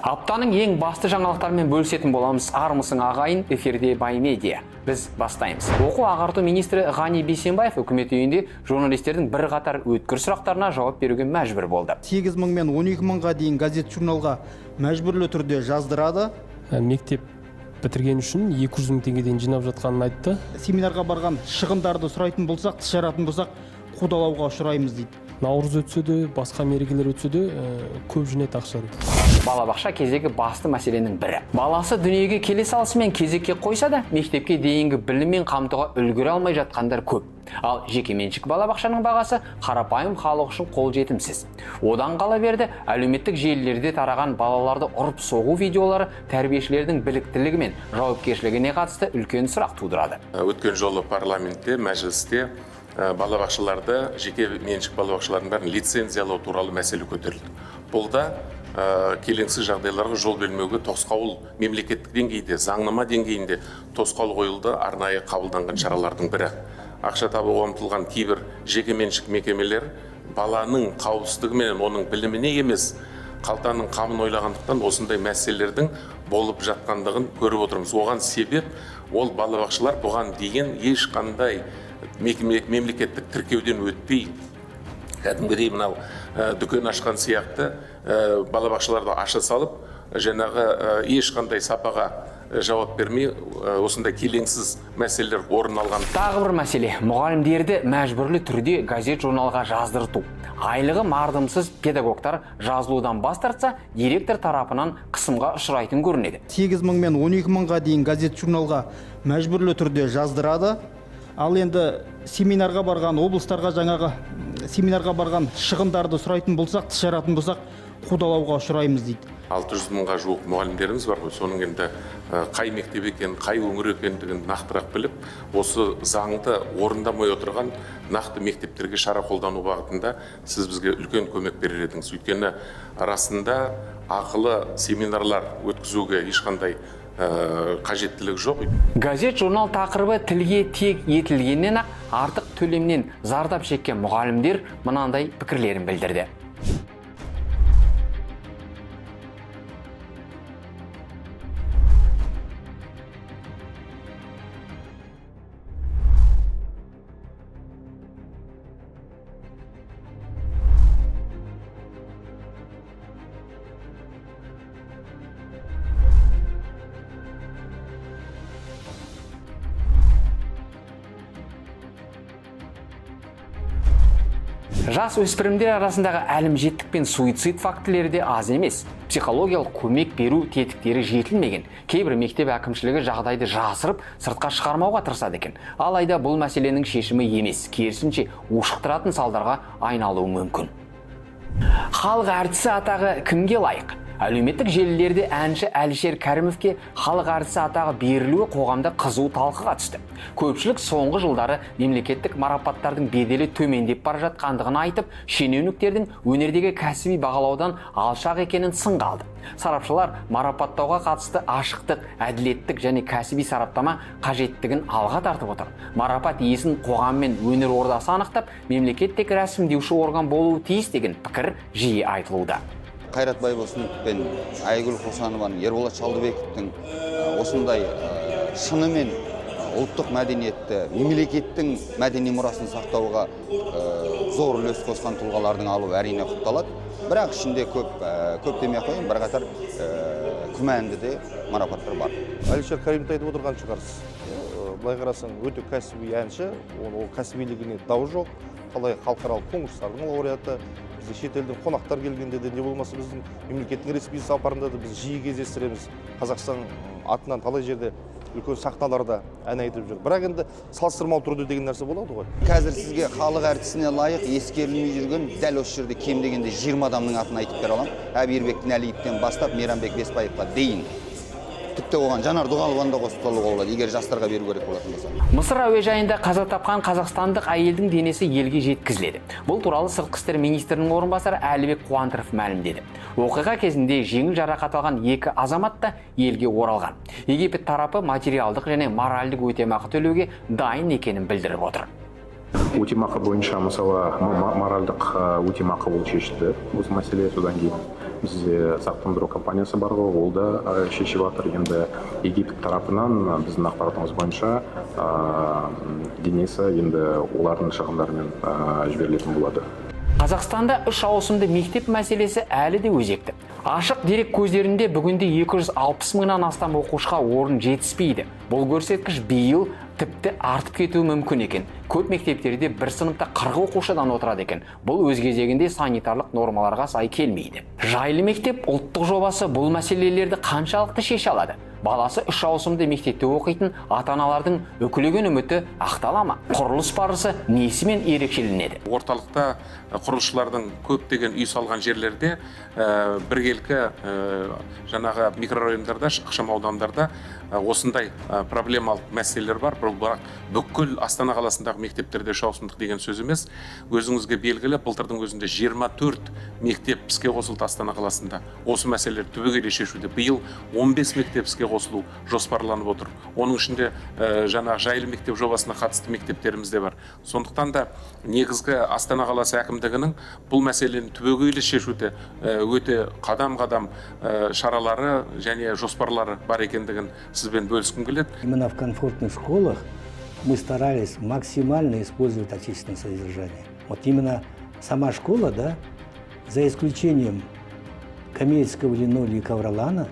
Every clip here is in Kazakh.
Аптаның ең басты жаңалықтармен бөлісетін боламыз. Армысың ағайын, эфирде Баймедиа. Біз бастаймыз. Оқу ағарту министрі Ғани Бейсенбаев үкімет үйінде журналистердің бірқатар өткір сұрақтарына жауап беруге мәжбүр болды. 8 мың мен 12 мыңға дейін газет журналға мәжбүрлі түрде жаздырады. Мектеп бітірген үшін 200 мың теңгеден жинап жатқанын айтты. Семинарға барған шығындарды сұрайтын болсақ, тіс жаратын болсақ, қудалауға ұшыраймыз дейді. Наурыз өтсе де, басқа мерекелер өтсе де, көп жинайды ақша дейді. Балабақша кезегі басты мәселенің бірі. Баласы дүниеге келе салысымен кезекке қойса да, мектепке дейінгі біліммен қамтуға үлгере алмай жатқандар көп. Ал жекеменшік балабақшаның бағасы қарапайым халық үшін қолжетімсіз. Одан қала берді, әлеуметтік желілерде тараған балаларды ұрып соғу видеолары тәрбиешілердің біліктілігі мен жауапкершілігіне қатысты үлкен сұрақ тудырады. Өткен жолы парламентте, мәжілісте балабақшаларды, жеке меншік балабақшалардың бәрін лицензиялау туралы мәселе көтерілді. Бұл да келеңсіз жағдайларға жол бермеуге тосқауыл мемлекеттік деңгейде, заңнама деңгейінде тосқауыл қойылды, арнайы қабылданған шаралардың бірі. Ақша табуға ұмтылған кейбір жеке меншік мекемелер баланың қауіпсіздігі мен оның біліміне емес, қалтаның қамын ойлағандықтан осындай мәселелердің болып жатқандығын көріп отырмыз. Оған себеп ол балабақшалар бұған дейін ешқандай мемлекеттік тіркеуден өтпей, кәдімгідей мынау дүкен ашқан сияқты балабақшаларды аша салып, жаңағы ешқандай сапаға жауап бермей, осындай келеңсіз мәселелер орын алған. Тағы бір мәселе, мұғалімдерді мәжбүрлі түрде газет журналға жаздырту. Айлығы мардымсыз педагогтар жазылудан бас тартса, директор тарапынан қысымға ұшырайтын көрінеді. 8 мың мен 12 мыңға дейін газет журналға мәжбүрлі түрде жаздырады. Ал енді семинарға барған, облыстарға жаңағы семинарға барған шығындарды сұрайтын болсақ, тіс жаратын болсақ, қудалауға ұшыраймыз дейді. 600 мыңға жуық мұғалімдеріміз бар ғой, соның енді қай мектеп екен, қай өңір екендігін нақтырақ біліп, осы заңды орындамай отырған нақты мектептерге шара қолдану бағытында сіз бізге үлкен көмек берер едіңіз. Өйткені арасында ақылы семинарлар өткізуге ешқандай қажеттілік жоқ. Газет журнал тақырыбы тілге тек етілгеннен артық төлемнен зардап шеккен мұғалімдер мынандай пікірлерін білдірді. Жас өспірімдер арасындағы әлімжеттік пен суицид фактілері де аз емес. Психологиялық көмек беру тетіктері жетілмеген. Кейбір мектеп әкімшілігі жағдайды жасырып, сыртқа шығармауға тырысады екен. Алайда бұл мәселенің шешімі емес, керісінше ушықтыратын салдарға айналуы мүмкін. Халық әртісі атағы кімге лайық? Әлеуметтік желілерде әнші Әлішер Кәрімовке халық әртісі атағы берілуі қоғамда қызу талқыға түсті. Көпшілік соңғы жылдары мемлекеттік марапаттардың беделі төмендеп бара жатқандығын айтып, шенеуніктердің өнердегі кәсіби бағалаудан алшақ екенін сынға алды. Сарапшылар марапаттауға қатысты ашықтық, әділеттік және кәсіби сараптама қажеттігін алға тартып отыр. Марапат иесін қоғам мен өнер ордасы анықтап, мемлекеттік рәсімдеуші орган болуы тиіс деген пікір жиі айтылуда. Қайрат Байбосынов пен Айгүл Қосанованың, Ерболат Шалдыбековтің осындай шынымен ұлттық мәдениетті, мемлекеттің мәдени мұрасын сақтауға зор үлес қосқан тұлғалардың алуы әрине құпталады. Бірақ ішінде көп демей қойын, бірқатар күмәнді де марапаттар бар. Әлішер Кәрімовті айтып отырған шығарсыз. Былай қарасаң, өте кәсіби әнші, ол кәсібилігіне дау жоқ. Қалай халықаралық конкурстардың лауреаты, бізде шетелден қонақтар келгенде де, не болмаса біздің мемлекеттің ресми сапарында да біз жиі кездестіреміз. Қазақстан атынан талай жерде үлкен сахналарда ән айтып жүр. Бірақ енді салыстырмалы түрде деген нәрсе болады ғой. Қазір сізге халық әртісіне лайық ескерілмей жүрген дәл осы жерде кем дегенде 20 адамның атын айтып бере аламын. Әбиірбек Нәлиевтен бастап Мейрамбек Бесбаевқа дейін. Тіпті оған Жанар Дұғалованы да қосып алуға болады, егер жастарға беру керек болатын болса. Мысыр әуежайында қаза тапқан қазақстандық әйелдің денесі елге жеткізіледі. Бұл туралы сыртқы істер министрінің орынбасары Әлібек Қуантыров мәлімдеді. Оқиға кезінде жеңіл жарақат алған 2 азамат та елге оралған. Египет тарапы материалдық және моральдық өтемақы төлеуге дайын екенін білдіріп отыр. Өтемақы бойынша мысалы моральдық өтемақы ол шешілді осы мәселе. Содан кейін бізде сақтандыру компаниясы бар ғой, ол да шешіп жатыр. Енді Египет тарапынан біздің ақпаратымыз бойынша денесі енді олардың шығындарымен жіберілетін болады. Қазақстанда 3 ауысымды мектеп мәселесі әлі де өзекті. Ашық дерек көздерінде бүгінде 260 мыңнан астам оқушыға орын жетіспейді. Бұл көрсеткіш биыл тіпті артып кетуі мүмкін екен. Көп мектептерде бір сыныпта 40 оқушыдан отырады екен. Бұл өз кезегінде санитарлық нормаларға сай келмейді. Жайлы мектеп ұлттық жобасы бұл мәселелерді қаншалықты шеше алады? Баласы 3 ауысымды мектепте оқитын ата-аналардың үкілеген үміті ақтала ма? Құрылыс барысы несімен ерекшеленеді? Орталықта құрылысшылардың көптеген үй салған жерлерде біркелкі жаңағы микрорайондарда, ықшам аудандарда осындай проблемалық мәселелер бар. Бірақ бүкіл Астана қаласындағы мектептерде 3 ауысымдық деген сөз емес. Өзіңізге белгілі, былтырдың өзінде 24 мектеп іске қосылды Астана қаласында. Осы мәселелер түбегейлі шешуде. Биыл 15 мектеп іске қосылу жоспарланып отыр. Оның ішінде жаңағы жайлы мектеп жобасына қатысты мектептеріміз де бар. Сондықтан да негізгі Астана қаласы әкімдігінің бұл мәселені түбегейлі шешуде өте қадам-қадам шаралары және жоспарлары бар екендігін сізбен бөліскім келеді. Именно в комфортных школах мы старались максимально использовать отечественное содержание. Вот именно сама школа, да, за исключением коммерческого линолея и ковролана,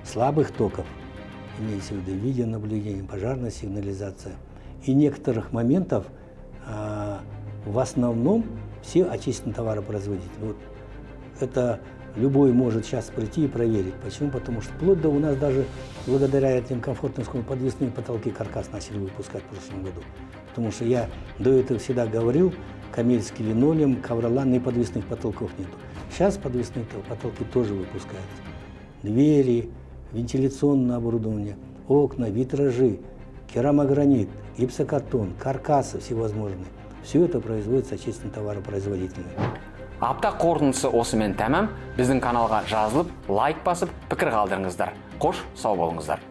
слабых токов, имеется в виду видеонаблюдение, пожарная сигнализация и некоторых моментов, в основном все отечественные товаропроизводители. Вот это любой может сейчас прийти и проверить. Почему? Потому что вплоть до у нас даже благодаря этим комфортным школам подвесные потолки каркас начали выпускать в прошлом году. Потому что я до этого всегда говорил, коммерческий линолеум, ковролан и подвесных потолков нету. Сейчас подвесные потолки тоже выпускаются. Двери, вентиляционное оборудование, окна, витражи, керамогранит, гипсокартон, каркасы всевозможные. Все это производится отечественными товаропроизводителями. Апта қорытындысы осымен тәмам. Біздің каналға жазылып, лайк басып, пікір қалдырыңыздар. Қош, сау болыңыздар.